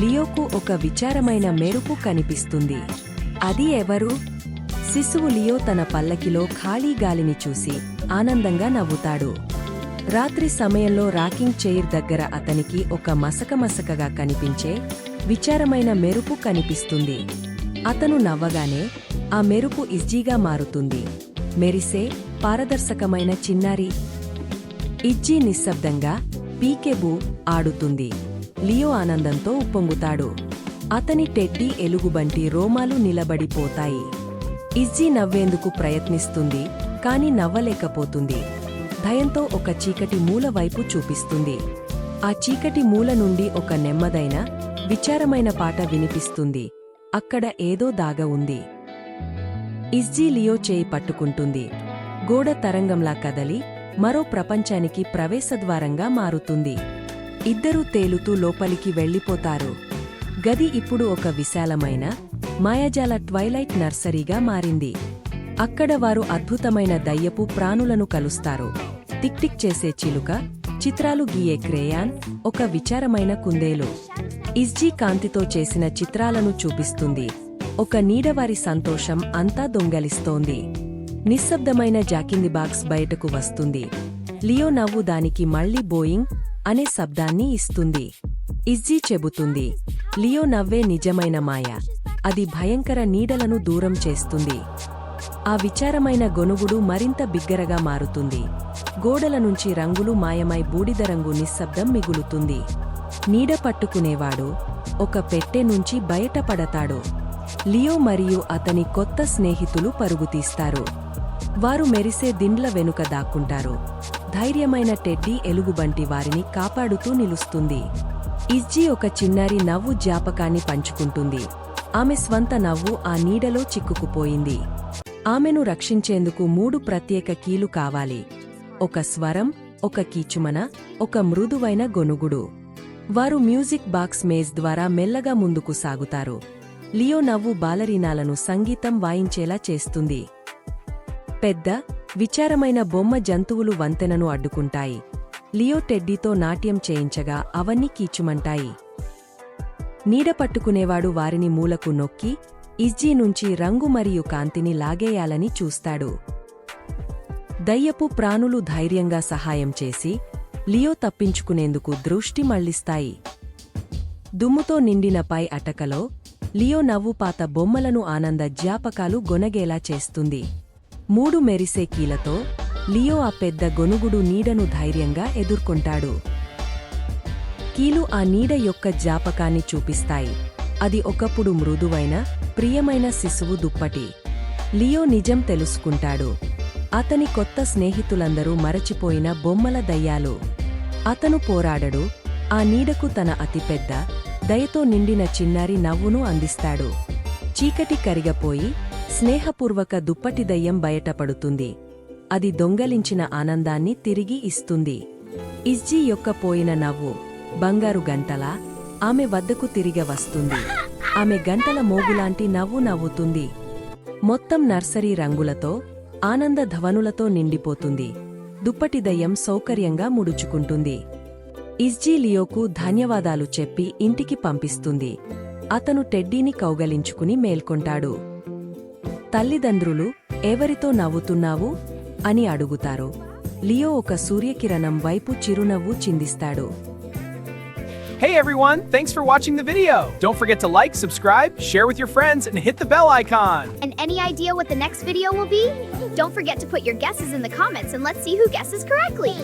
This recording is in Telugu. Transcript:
లియోకు ఒక విచారమైన మెరుపు కనిపిస్తుంది. అది ఎవరు? శిశువు లియో తన పల్లకిలో ఖాళీ గాలిని చూసి ఆనందంగా నవ్వుతాడు. రాత్రి సమయంలో రాకింగ్ చైర్ దగ్గర అతనికి ఒక మసకమసకగా కనిపించే విచారమైన మెరుపు కనిపిస్తుంది. అతను నవ్వగానే ఆ మెరుపు ఇజ్జీగా మారుతుంది. మెరిసే పారదర్శకమైన చిన్నారి ఇజ్జీ నిశ్శబ్దంగా పీకెబూ ఆడుతుంది. లియో ఆనందంతో ఉప్పొంగుతాడు. అతని టెడ్డీ ఎలుగుబంటి రోమాలు నిలబడిపోతాయి. ఇజ్జీ నవ్వేందుకు ప్రయత్నిస్తుంది, కాని నవ్వలేకపోతుంది. భయంతో ఒక చీకటి మూల వైపు చూపిస్తుంది. ఆ చీకటి మూల నుండి ఒక నెమ్మదైన, విచారమైన పాట వినిపిస్తుంది. అక్కడ ఏదో దాగ ఉంది. ఇజ్జీ లియో చేయి పట్టుకుంటుంది. గోడ తరంగంలా కదలి మరో ప్రపంచానికి ప్రవేశద్వారంగా మారుతుంది. ఇద్దరూ తేలుతూ లోపలికి వెళ్ళిపోతారు. గది ఇప్పుడు ఒక విశాలమైన, మాయాజాల ట్వైలైట్ నర్సరీగా మారింది. అక్కడ వారు అద్భుతమైన దయ్యపు ప్రాణులను కలుస్తారు. టిక్ చేసే చిలుక, చిత్రాలు గీయే క్రేయాన్, ఒక విచారమైన కుందేలు. ఇజ్జీ కాంతితో చేసిన చిత్రాలను చూపిస్తుంది. ఒక నీడవారి సంతోషం అంతా దొంగలిస్తోంది. నిశ్శబ్దమైన జాకింది బాక్స్ బయటకు వస్తుంది. లియో నవ్వు దానికి మళ్లీ బోయింగ్ అనే శబ్దాన్ని ఇస్తుంది. ఇజ్జీ చెబుతుంది, లియో నవ్వే నిజమైన మాయ. అది భయంకర నీడలను దూరం చేస్తుంది. ఆ విచారమైన గొనుగుడు మరింత బిగ్గరగా మారుతుంది. గోడల నుంచి రంగులు మాయమై బూడిదరంగు నిశ్శబ్దం మిగులుతుంది. నీడ పట్టుకునేవాడు ఒక పెట్టె నుంచి బయటపడతాడు. లియో మరియు అతని కొత్త స్నేహితులు పరుగుతీస్తారు. వారు మెరిసే దిండ్ల వెనుక దాక్కుంటారు. ధైర్యమైన టెడ్డీ ఎలుగుబంటి వారిని కాపాడుతూ నిలుస్తుంది. ఇజ్జీ ఒక చిన్నారి నవ్వు జ్ఞాపకాన్ని పంచుకుంటుంది. ఆమె స్వంత నవ్వు ఆ నీడలో చిక్కుకుపోయింది. ఆమెను రక్షించేందుకు 3 ప్రత్యేక కీలు కావాలి. ఒక స్వరం, ఒక కీచుమన, ఒక మృదువైన గొనుగుడు. వారు మ్యూజిక్ బాక్స్ మేజ్ ద్వారా మెల్లగా ముందుకు సాగుతారు. లియో నవ్వు బాలరీనాలను సంగీతం వాయించేలా చేస్తుంది. పెద్ద, విచారమైన బొమ్మ జంతువులు వంతెనను అడ్డుకుంటాయి. లియో టెడ్డీతో నాట్యం చేయించగా అవన్నీ కీచుమంటాయి. నీడ పట్టుకునేవాడు వారిని మూలకు నొక్కి, ఇజ్జీ నుంచి రంగు మరియు కాంతిని లాగేయాలని చూస్తాడు. దయ్యపు ప్రాణులు ధైర్యంగా సహాయం చేసి, లియో తప్పించుకునేందుకు దృష్టి మళ్లిస్తాయి. దుమ్ముతో నిండిన పై అటకలో లియో నవ్వు పాత బొమ్మలను ఆనంద జ్ఞాపకాలు గొనగేలా చేస్తుంది. 3 మెరిసే కీలతో లియో ఆ పెద్ద గొనుగుడు నీడను ధైర్యంగా ఎదుర్కొంటాడు. కీలు ఆ నీడ యొక్క జ్ఞాపకాన్ని చూపిస్తాయి. అది ఒకప్పుడు మృదువైన, ప్రియమైన శిశువు దుప్పటి. లియో నిజం తెలుసుకుంటాడు. అతని కొత్త స్నేహితులందరూ మరచిపోయిన బొమ్మల దయ్యాలు. అతను పోరాడడు. ఆ నీడకు తన అతిపెద్ద, దయతో నిండిన చిన్నారి నవ్వును అందిస్తాడు. చీకటి కరిగపోయి, స్నేహపూర్వక దుప్పటి దయ్యం బయటపడుతుంది. అది దొంగలించిన ఆనందాన్ని తిరిగి ఇస్తుంది. ఇజ్జీ యొక్క పోయిన నవ్వు బంగారు గంటలా ఆమె వద్దకు తిరిగి వస్తుంది. ఆమె గంటల మోగులాంటి నవ్వు నవ్వుతుంది. మొత్తం నర్సరీ రంగులతో, ఆనంద ధవనులతో నిండిపోతుంది. దుప్పటి దయ్యం సౌకర్యంగా ముడుచుకుంటుంది. ఇజ్జీ లియోకు ధన్యవాదాలు చెప్పి ఇంటికి పంపిస్తుంది. అతను టెడ్డీని కౌగలించుకుని మేల్కొంటాడు. తల్లిదండ్రులు ఎవరితో నవ్వుతున్నావు అని అడుగుతారు. లియో ఒక సూర్యకిరణం వైపు చిరునవ్వు చిందిస్తాడు. Hey everyone, thanks for watching the video. Don't forget to like, subscribe, share with your friends, and hit the bell icon. And any idea what the next video will be? Don't forget to put your guesses in the comments and let's see who guesses correctly.